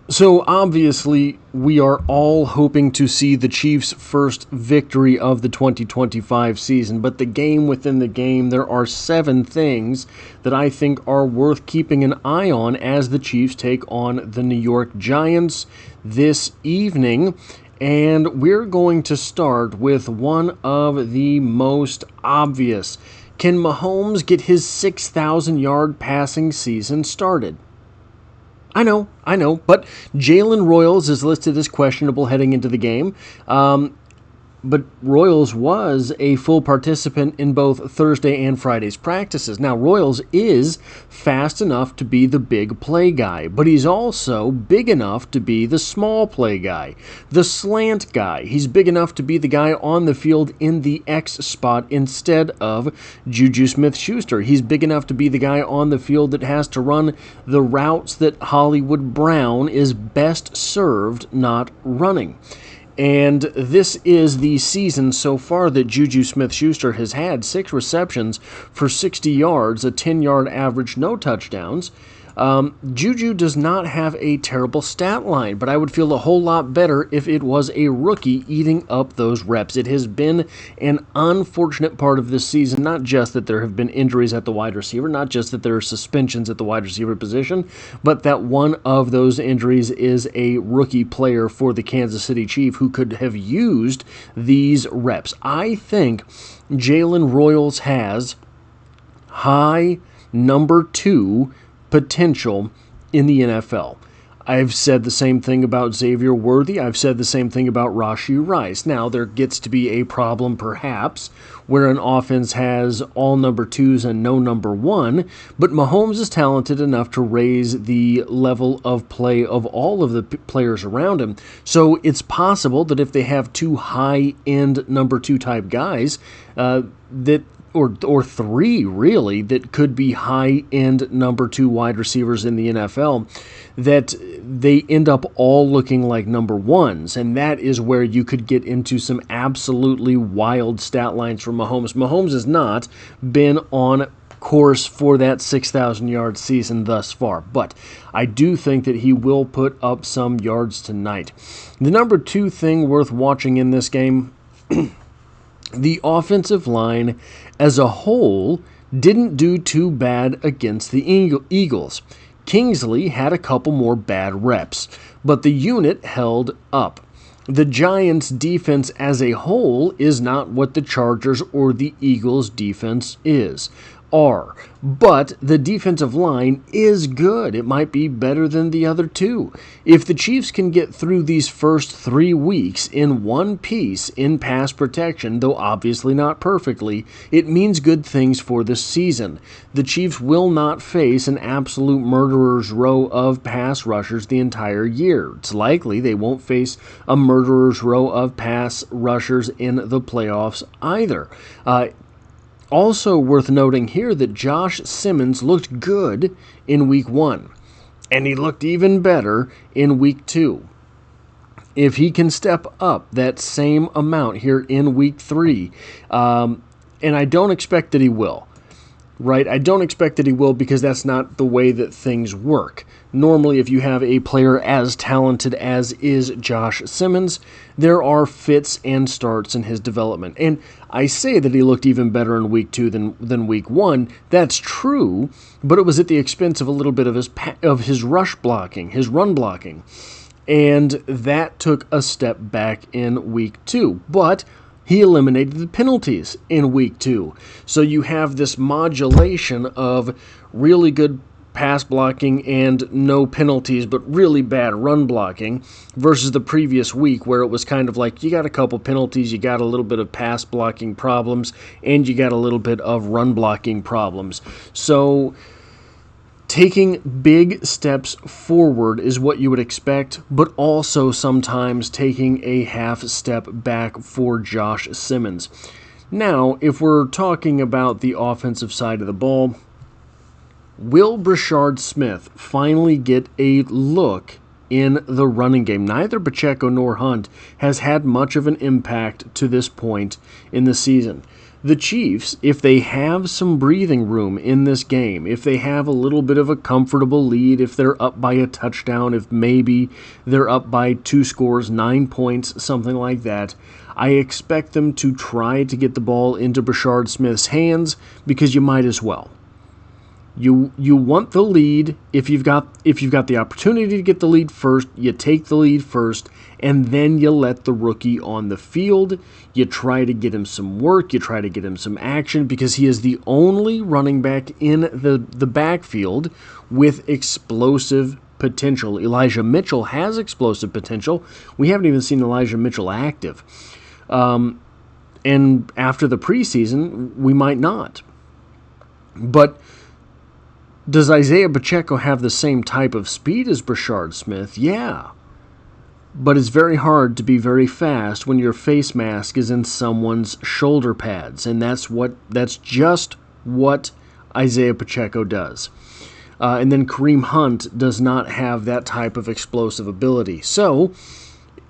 So obviously, we are all hoping to see the Chiefs' first victory of the 2025 season, but the game within the game, there are 7 things that I think are worth keeping an eye on as the Chiefs take on the New York Giants this evening. And we're going to start with one of the most obvious. Can Mahomes get his 6,000-yard passing season started? I know, but Jalen Royals is listed as questionable heading into the game. But Royals was a full participant in both Thursday and Friday's practices. Now, Royals is fast enough to be the big play guy, but he's also big enough to be the small play guy, the slant guy. He's big enough to be the guy on the field in the X spot instead of Juju Smith-Schuster. He's big enough to be the guy on the field that has to run the routes that Hollywood Brown is best served not running. And this is the season so far that Juju Smith-Schuster has had 6 receptions for 60 yards, a 10-yard average, no touchdowns. Juju does not have a terrible stat line, but I would feel a whole lot better if it was a rookie eating up those reps. It has been an unfortunate part of this season, not just that there have been injuries at the wide receiver, not just that there are suspensions at the wide receiver position, but that one of those injuries is a rookie player for the Kansas City Chiefs who could have used these reps. I think Jalen Royals has high number 2 potential in the NFL. I've said the same thing about Xavier Worthy. I've said the same thing about Rashee Rice. Now, there gets to be a problem, perhaps, where an offense has all number 2s and no number 1, but Mahomes is talented enough to raise the level of play of all of the players around him. So it's possible that if they have 2 high-end number 2 type guys, or 3 really, that could be high-end number 2 wide receivers in the NFL, that they end up all looking like number 1s, and that is where you could get into some absolutely wild stat lines from Mahomes. Mahomes has not been on course for that 6,000-yard season thus far, but I do think that he will put up some yards tonight. The number 2 thing worth watching in this game, the offensive line as a whole didn't do too bad against the Eagles. Kingsley had a couple more bad reps, but the unit held up. The Giants' defense as a whole is not what the Chargers or the Eagles' defense are. But the defensive line is good. It might be better than the other 2. If the Chiefs can get through these first 3 weeks in one piece in pass protection, though obviously not perfectly, it means good things for the season. The Chiefs will not face an absolute murderer's row of pass rushers the entire year. It's likely they won't face a murderer's row of pass rushers in the playoffs either. Also worth noting here that Josh Simmons looked good in Week 1, and he looked even better in Week 2. If he can step up that same amount here in Week 3, and I don't expect that he will, right? I don't expect that he will because that's not the way that things work. Normally, if you have a player as talented as is Josh Simmons, there are fits and starts in his development. And I say that he looked even better in Week 2 than Week 1. That's true, but it was at the expense of a little bit of his rush blocking, his run blocking. And that took a step back in Week 2. But he eliminated the penalties in Week 2. So you have this modulation of really good pass blocking and no penalties, but really bad run blocking, versus the previous week where it was kind of like you got a couple penalties, you got a little bit of pass blocking problems, and you got a little bit of run blocking problems. So taking big steps forward is what you would expect, but also sometimes taking a half step back for Josh Simmons. Now, if we're talking about the offensive side of the ball, will Brashard Smith finally get a look in the running game? Neither Pacheco nor Hunt has had much of an impact to this point in the season. The Chiefs, if they have some breathing room in this game, if they have a little bit of a comfortable lead, if they're up by a touchdown, if maybe they're up by 2 scores, 9 points, something like that, I expect them to try to get the ball into Brashard Smith's hands, because you might as well. You want the lead. If you've got the opportunity to get the lead first, you take the lead first, and then you let the rookie on the field. You try to get him some work. You try to get him some action, because he is the only running back in the backfield with explosive potential. Elijah Mitchell has explosive potential. We haven't even seen Elijah Mitchell active. And after the preseason, we might not. But does Isaiah Pacheco have the same type of speed as Brashard Smith? Yeah. But it's very hard to be very fast when your face mask is in someone's shoulder pads, and that's just what Isaiah Pacheco does. And then Kareem Hunt does not have that type of explosive ability. So,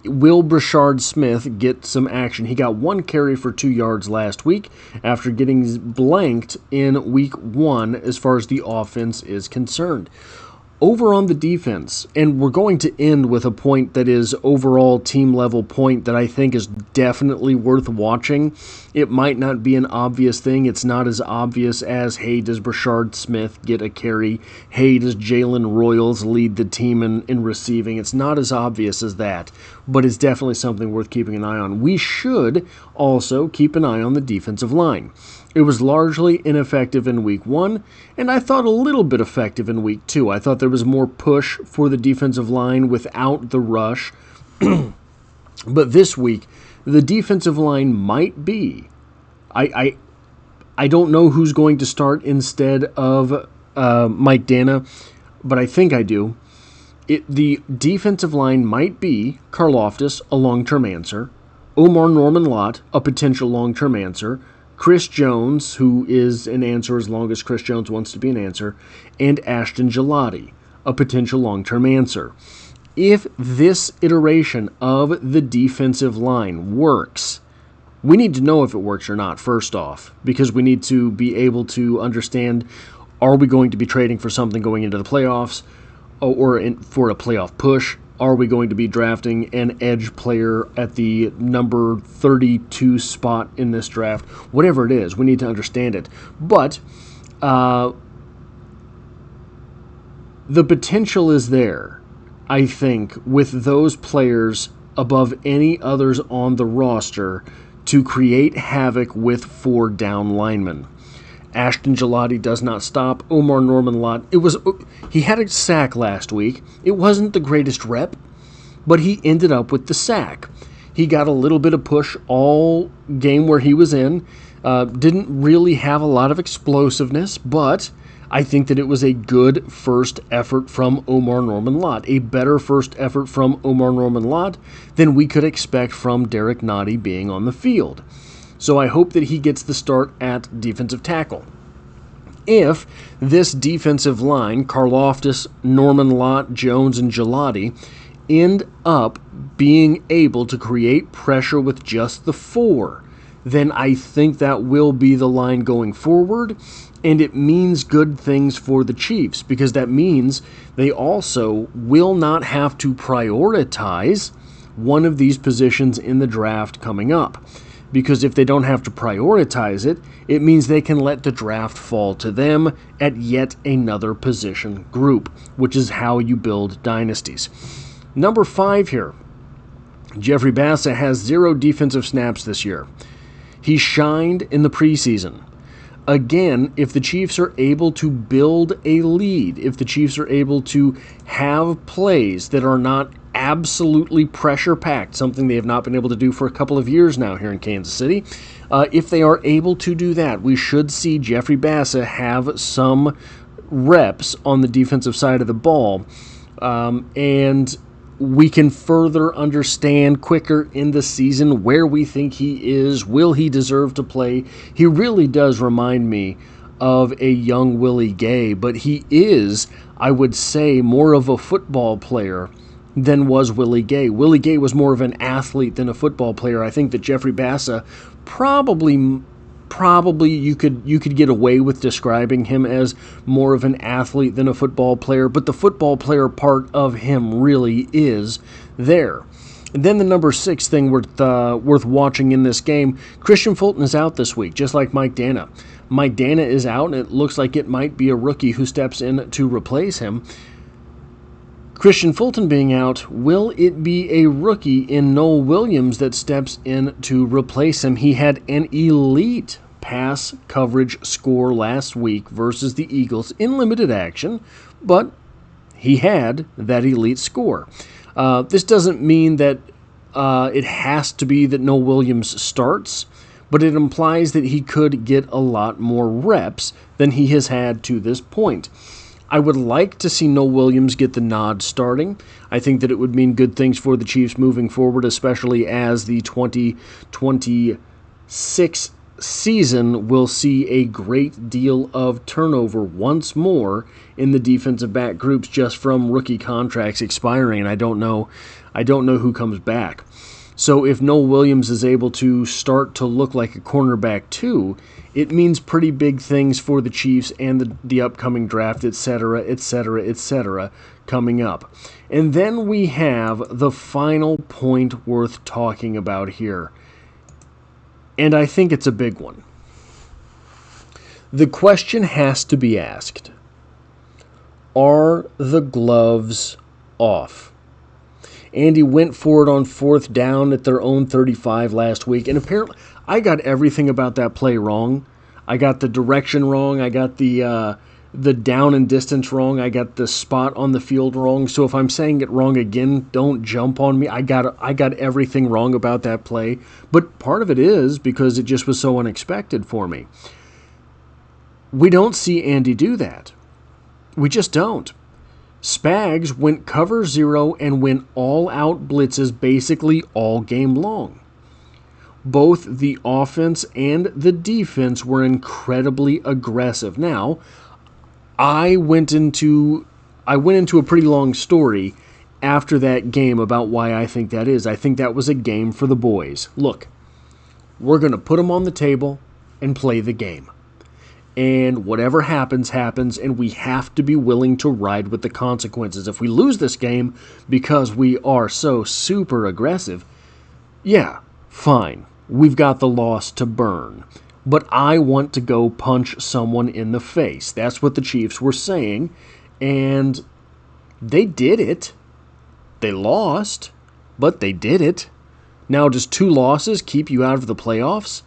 will Brashard Smith get some action? He got 1 carry for 2 yards last week after getting blanked in week 1 as far as the offense is concerned. Over on the defense, and we're going to end with a point that is overall team level point that I think is definitely worth watching. It might not be an obvious thing. It's not as obvious as, hey, does Brashard Smith get a carry? Hey, does Jalen Royals lead the team in receiving? It's not as obvious as that, but it's definitely something worth keeping an eye on. We should also keep an eye on the defensive line. It was largely ineffective in week 1, and I thought a little bit effective in week 2. I thought there was more push for the defensive line without the rush. But this week, the defensive line might be. I don't know who's going to start instead of Mike Dana, but I think I do. The defensive line might be Karlaftis, a long-term answer, Omar Norman Lott, a potential long-term answer, Chris Jones, who is an answer as long as Chris Jones wants to be an answer, and Ashton Gelati, a potential long-term answer. If this iteration of the defensive line works, we need to know if it works or not, first off, because we need to be able to understand, are we going to be trading for something going into the playoffs, or for a playoff push? Are we going to be drafting an edge player at the number 32 spot in this draft? Whatever it is, we need to understand it. But the potential is there, I think, with those players above any others on the roster to create havoc with 4 down linemen. Ashton Gelati does not stop. Omar Norman Lott, he had a sack last week. It wasn't the greatest rep, but he ended up with the sack. He got a little bit of push all game where he was in. Didn't really have a lot of explosiveness, but I think that it was a good first effort from Omar Norman Lott. A better first effort from Omar Norman Lott than we could expect from Derek Nottie being on the field. So I hope that he gets the start at defensive tackle. If this defensive line, Karlaftis, Norman Lott, Jones, and Gelati, end up being able to create pressure with just the 4, then I think that will be the line going forward, and it means good things for the Chiefs, because that means they also will not have to prioritize one of these positions in the draft coming up. Because if they don't have to prioritize it, it means they can let the draft fall to them at yet another position group, which is how you build dynasties. Number 5 here. Jeffrey Bassa has 0 defensive snaps this year. He shined in the preseason. Again, if the Chiefs are able to build a lead, if the Chiefs are able to have plays that are not absolutely pressure-packed, something they have not been able to do for a couple of years now here in Kansas City, if they are able to do that, we should see Jeffrey Bassa have some reps on the defensive side of the ball, and we can further understand quicker in the season where we think he is. Will he deserve to play? He really does remind me of a young Willie Gay, but he is, I would say, more of a football player than was Willie Gay. Willie Gay was more of an athlete than a football player. I think that Jeffrey Bassa probably probably you could get away with describing him as more of an athlete than a football player, but the football player part of him really is there. And then the number 6 thing worth watching in this game, Kristian Fulton is out this week, just like Mike Danna. Mike Danna is out, and it looks like it might be a rookie who steps in to replace him. Kristian Fulton being out, will it be a rookie in Noel Williams that steps in to replace him? He had an elite pass coverage score last week versus the Eagles in limited action, but he had that elite score. This doesn't mean that it has to be that Noel Williams starts, but it implies that he could get a lot more reps than he has had to this point. I would like to see Noel Williams get the nod starting. I think that it would mean good things for the Chiefs moving forward, especially as the 2026 season will see a great deal of turnover once more in the defensive back groups just from rookie contracts expiring, and I don't know who comes back. So if Noel Williams is able to start to look like a cornerback too, it means pretty big things for the Chiefs and the upcoming draft, etc., etc., etc., coming up. And then we have the final point worth talking about here. And I think it's a big one. The question has to be asked, are the gloves off? Andy went for it on 4th down at their own 35 last week, and apparently I got everything about that play wrong. I got the direction wrong. I got the down and distance wrong. I got the spot on the field wrong. So if I'm saying it wrong again, don't jump on me. I got everything wrong about that play, but part of it is because it just was so unexpected for me. We don't see Andy do that. We just don't. Spags went cover 0 and went all-out blitzes basically all game long. Both the offense and the defense were incredibly aggressive. Now, I went into a pretty long story after that game about why I think that is. I think that was a game for the boys. Look, we're going to put them on the table and play the game. And whatever happens, happens, and we have to be willing to ride with the consequences. If we lose this game because we are so super aggressive, yeah, fine. We've got the loss to burn. But I want to go punch someone in the face. That's what the Chiefs were saying, and they did it. They lost, but they did it. Now, does 2 losses keep you out of the playoffs?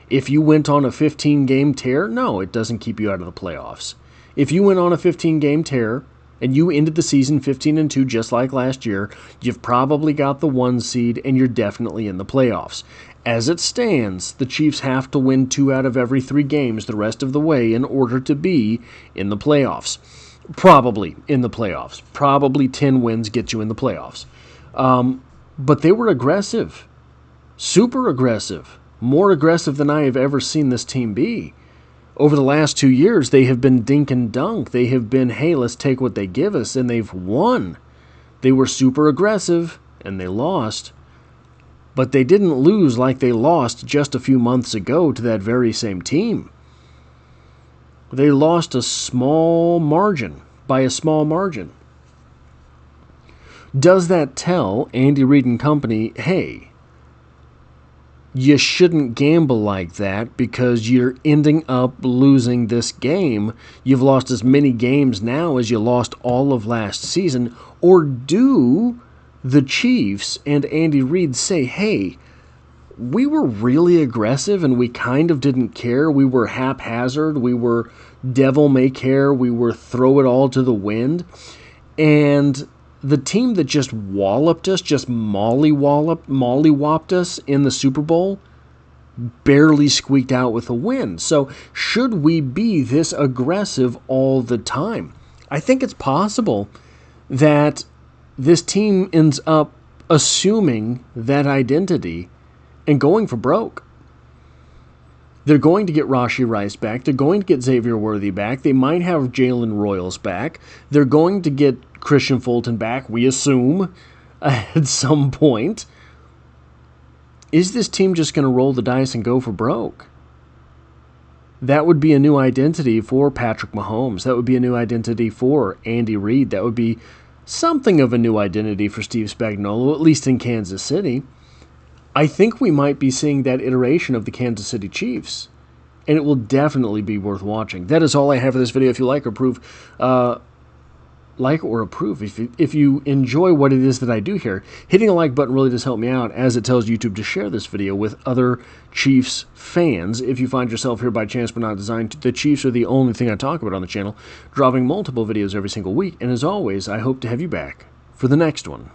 If you went on a 15-game tear, no, it doesn't keep you out of the playoffs. If you went on a 15-game tear and you ended the season 15-2 just like last year, you've probably got the 1 seed and you're definitely in the playoffs. As it stands, the Chiefs have to win 2 out of every 3 games the rest of the way in order to be in the playoffs. Probably in the playoffs. Probably 10 wins get you in the playoffs. But they were aggressive. Super aggressive. More aggressive than I have ever seen this team be. Over the last 2 years, they have been dink and dunk. They have been, hey, let's take what they give us, and they've won. They were super aggressive, and they lost. But they didn't lose like they lost just a few months ago to that very same team. They lost a small margin, by a small margin. Does that tell Andy Reid and company, hey, you shouldn't gamble like that because you're ending up losing this game? You've lost as many games now as you lost all of last season. Or do the Chiefs and Andy Reid say, hey, we were really aggressive and we kind of didn't care. We were haphazard. We were devil may care. We were throw it all to the wind. And the team that just walloped us, just mollywopped us in the Super Bowl, barely squeaked out with a win. So should we be this aggressive all the time? I think it's possible that this team ends up assuming that identity and going for broke. They're going to get Rashee Rice back. They're going to get Xavier Worthy back. They might have Jalen Royals back. They're going to get Kristian Fulton back, we assume, at some point. Is this team just going to roll the dice and go for broke? that would be a new identity for Patrick Mahomes. That would be a new identity for Andy Reid. That would be something of a new identity for Steve Spagnuolo, at least in Kansas City. I think we might be seeing that iteration of the Kansas City Chiefs, and it will definitely be worth watching. That is all I have for this video. If you like or approve, if you enjoy what it is that I do here, hitting the like button really does help me out, as it tells YouTube to share this video with other Chiefs fans. If you find yourself here by chance but not designed, the Chiefs are the only thing I talk about on the channel, dropping multiple videos every single week. And as always, I hope to have you back for the next one.